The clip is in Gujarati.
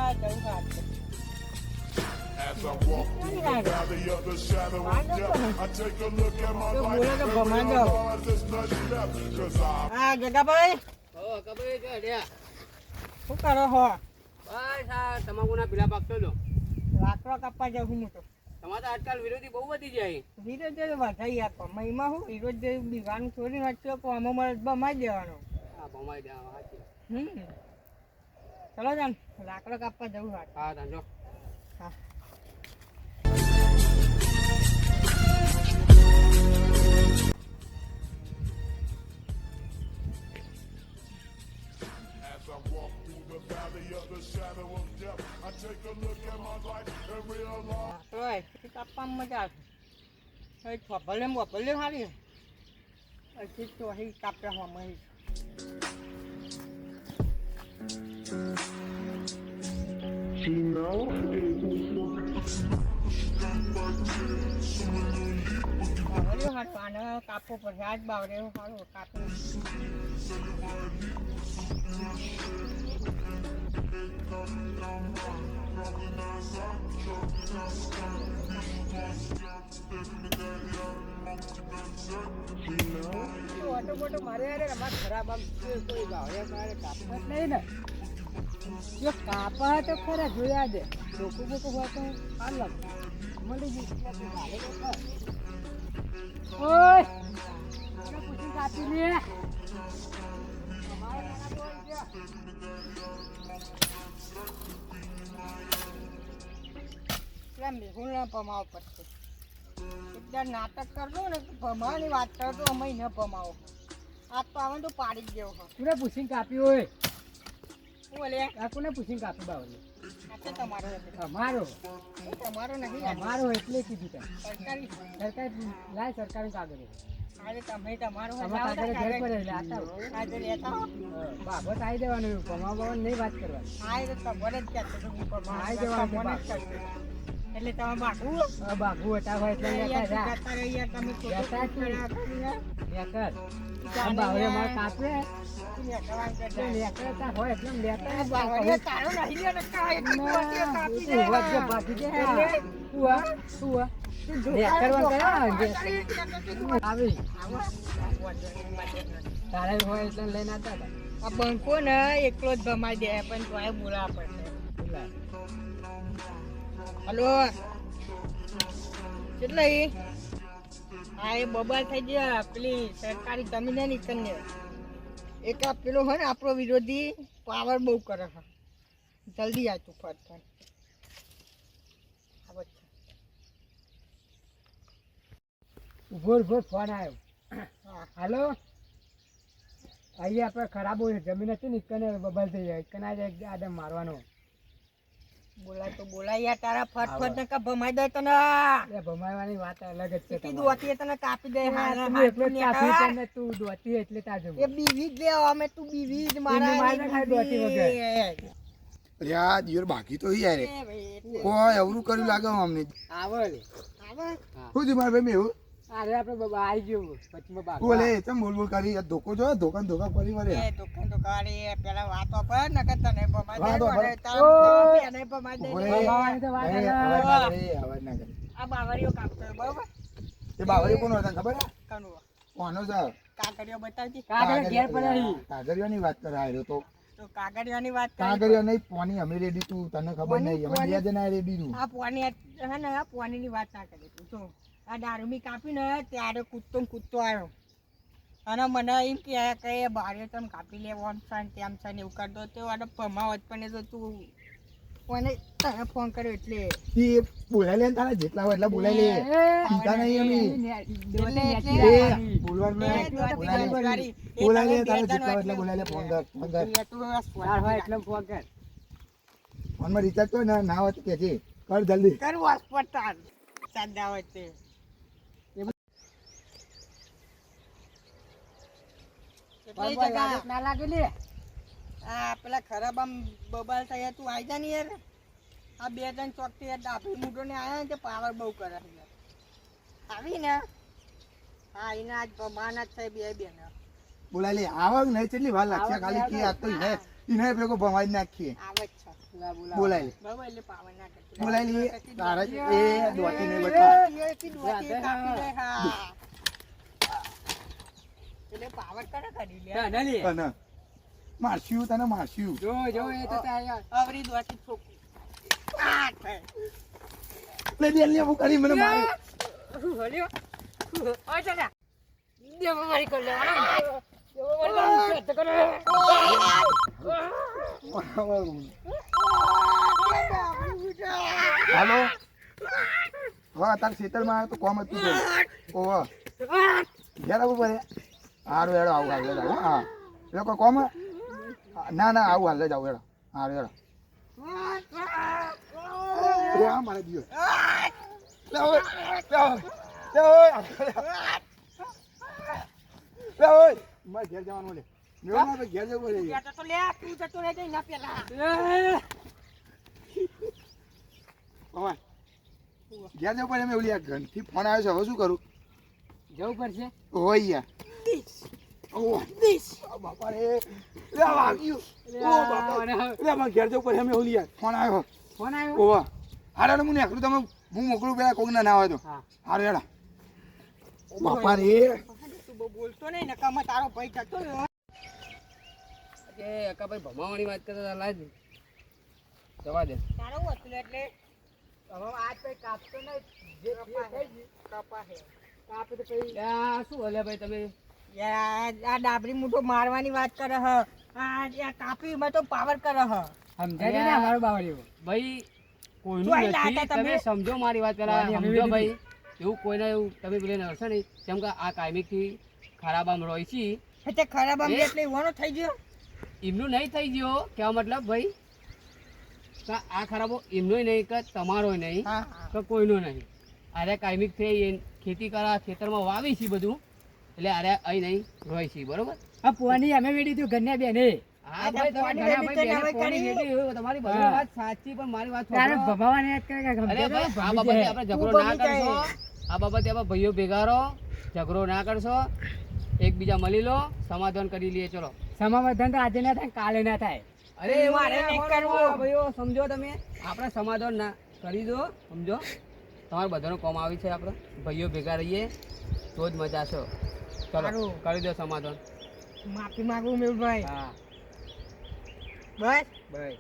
As I walk through the valley of the shadow of death, I take a look at my life and realize there's nothing left. 'Cause I Jagabhai કબઈ કે લ્યા શું કરો હો? બસ આ તમાકુના પીલા પાકતો જો લાકડો કાપવા જાઉં હું તો. તમારે તો આજકાલ વિરોધી બહુ વધી જાય. વિરોધ વધાઈ આપો મહિમા હું વિરોધ બીવાનું છોડી નાખ્યો તો આમાં મારે બમાઈ દેવાનો. હા ભમાઈ દેવા સાચી. ચલો જાન લાકડો કાપવા જવું હાથ. હા તાંજો હા As I walk through the valley of the shadow of death, I take a look at my life and realize લાકડો કાપવામાં મજા આવે. ભલે ભલે સારી પછી તો અહીં કાપે હમણાં કાપવો પડશે આજ બાવરે સારું કાપવું. ઓટો બોટો મારે યાર અમારે ખરાબ આમ કોઈ ભાવે મારે કાપવા જ નહીં ને. જો કાપા તો ખરા જોયા દે લોકો બોકો હોય તો અલગ મળી જશે. ઓય પૂછી કાપી લે. મેહુલ ના પમાવો પડશે. એકદમ નાટક કરજો ને ભમાવાની વાત કરજો અમે ન ભમાવો. આજ તો આવે તો પાડી જ દેવો. કોને પૂછીને કાપી હોય? શું બોલે? આ કોને પૂછીને કાપી બાવલી? આ તો તમારો અમારો તમારો નહીં અમારો એટલે કીધું તમે સરકારી સરકારી લાય સરકારી કાગળ. આજે તમે તમારો કાગળ ઘર પર લેતા આજે લેતા બાબત આવી દેવાનું ભમાવવાનું નહીં વાત કરવાની. હા એ તો ખબર જ ક્યાં તો હું આવી જવાનું એટલે તમે બાગુ બાગુ હતા હોય એટલે લેતા જા તમે લેતા જ બાવરે માર કાપે લેતા હોય એટલે લેતા બાવરે તારો નહીં લે ને કાય કાપી દે બાકી દે હુઆ હુઆ લે કરવાનું કરા આવી તારે હોય એટલે લઈને આતા હતા. આ બંકો ને એકલો જ ભમાઈ દે પણ તોય બોલા પડશે. હલો કેટલા હા એ બબાલ થઈ ગયા પેલી સરકારી જમીન ની કન્ને એક આ પેલો હોય ને આપણો વિરોધી પાવર બહુ કરે છે. જલ્દી આ તું ફટ ઉભો ઉભો ફોન આવ્યો. હાલો અહીંયા આપણે ખરાબ હોય જમીન હતી ને કને બબાલ થઈ જાય કને આદમ મારવાનો. બોલાય તો બોલાય યાર તારા ફટ ને કા ભમાઈ દે તને. એ ભમાવાની વાત અલગ જ છે. કીધું હતી તને કાપી દે હાલ એટલો કાપી છે ને તું દોતી એટલે તાજો એ બીવી જ લે અમે તું બીવી જ મારા ખાઈ દોતી વગર યાર દિયોર બાકી તો યાર કોઈ એવરું કર્યું લાગે અમને આવે આવે શું થયું મારા ભાઈ એવું અરે આપણે બાબા આવી ગયો પછી બાબા બોલે ચમ બોલ બોલ કરી ધોકો જો ધોકા ધોકા કરી મરે એ ધોકા ધોકા રે પેલા વાતો પર ન કે તને ભમાઈ દે તારે એને ભમાઈ દે ભમાવાની તો વાત અવાજ ના કરે આ બાવરીઓ કાપતો બરાબર. તે બાવરી કોનો હતા ખબર હે કનો કોનો છે કાગળિયો બતાવજી કાગળ ઘેર પડી કાગળિયોની વાત કરે આયો તો કાગળિયાની વાત કરી કાગળિયો નહીં પોની અમે રેડી તું તને ખબર નહીં અમે બે જણા રેડી તું આ પોની હે ને આ પોનીની વાત ના કરી તું જો આ દારૂમી કાપીને ત્યારે કૂદતો આવ્યો અને મને એમ કે બારે તમે કાપી લેવાનું છે ને તેમ છે ને એવું કરતો તો આને ભમાવત પણ એ તો તું કોને તને ફોન કર્યો એટલે એ બોલાય લે તારા જેટલા હોય એટલા બોલાય લે સીધા નહીં અમે બોલવાનું બોલાય લે તારા જેટલા હોય એટલા બોલાય લે ફોન કર હોય એટલે ફોન કર ફોનમાં રિચાર્જ તો ના હોય તો કહેજે કર જલ્દી કર હોસ્પિટલ સાદા હોય તે ના લાગે લે આ પેલા ખરાબ આમ બબાલ થયા તું આવી જા ને યાર. આ બે જણ ચોકથી ડાભી મૂઢો ને આવ્યા ને તે પાવર બહુ કરે આવી ને હા એને આજ ભમાના જ થાય બે બેન બોલાય લે આવક નહીં કેટલી વાર લાગશે ખાલી કે આ તો એને ભેગો ભમાઈ જ નાખીએ આવે જ છે બોલાય લે બરાબર એટલે પાવર ના કરતી બોલાય લે તારા એ દોતી નહીં બતા એથી દોતી કાપી લે હા એટલે પાવર કરે કરી લે તને મારસ્યું તને મારસ્યું જો એ તો ત્યાં આવરી દોતી છોકરી આ થાય લે દે લે હું કરી મને મારે હલ્યો ઓય ચાલ્યા દેવ મારી કર લે હાલો હા તાર ખેતરમાં આવ્યો તો કોમ હતું તો ઓહો ઘેર આવું પડે હારું હેડો આવું હાલ જાવ હા લોકો કોમ ના ના આવું હાલ જાવ હેડો હારું હેડો મારે દિયો લે ઓય લે ઓય લે ઓય મારે ઘેર જવાનું લે મેં મારે ઘેર જવું પડે યા તો લે તું જતો રહે જઈ ના પેલા ઓય ઘેર જવું પડે મેં ઓલી આ ઘંટી ફોન આવ્યો છે હવે શું કરું જવું પડશે ઓય યાર ઓ દિસ બાપા રે લે વાગ્યું ઓ બાપા લે મારે ઘેર જવું પડે મેં ઓલી યાર ફોન આવ્યો ઓવા હારે હું નીકળું તમે હું મોકલું પેલા કોક ના હોય તો હારે હેડા બાપા રે તું બહુ બોલતો નહીં નકામા તારો ભાઈ જતો રહ્યો કે અકાભાઈ ભમાવાની વાત કરતા હતા લાજ જવા દે તારો હતું એટલે હવે આજ કઈ કાપતો નહીં જે થઈ ગયું કપા હે કાપે તો કઈ શું હલે ભાઈ તમે યાર આ ડાબરી મુઠો મારવાની વાત કરે હ આ કાપી માં તો પાવર કરે હ સમજાય ને અમારો બાવળીઓ ભાઈ કોઈનું જોઈ નથી લાતા તમે તમે. સમજો મારી વાત પેલા સમજો ભાઈ એવું કોઈને એવું તમે પેલે નડશો નહીં કેમ કે આ કાયમિકથી ખરાબ આમ રોય છે એટલે ખરાબ આમ એટલે ઈવાનો થઈ ગયો એમનું નહીં થઈ ગયો કેવા મતલબ ભાઈ કે આ ખરાબો એમનોય નહીં કે તમારોય નહીં હા કે કોઈનો નહીં અરે કાયમિક થઈ એ ખેતી કરા ખેતરમાં વાવી છે બધું એટલે અરે અહીં નહીં રોય છે બરોબર આ પોની અમે વેડી તું ઘરના બેને હા ભાઈ તમે ઘણા ભાઈ બેને પોણી વેચી હોય, તમારી બધી વાત સાચી પણ મારી વાત તારે સાંભળો. ભભાવાને યાદ કરે કે અરે ગમતે ભાઈ તો આ ભમી બાબતે જાય. આપણે તું ઝઘડો ના ગમી કરશો જાય. આ બાબતે આપણે ભાઈઓ ભેગા રહો ઝઘડો ના કરશો એકબીજા મળી લો સમાધાન કરી લઈએ ચલો સમાધાન તો આજે ના થાય કાલે ના થાય. અરે એવું મારે ના નહીં કરવું. કરવું. ભાઈઓ સમજો તમે આપણે સમાધાન ના કરી દો સમજો તમારે બધાનો કોમ આવી છે આપણે ભાઈઓ ભેગા રહીએ તો જ મજા છે ચલો સારું. કરી દો સમાધાન માફી માંગુ મેહુલભાઈ હા બસ બસ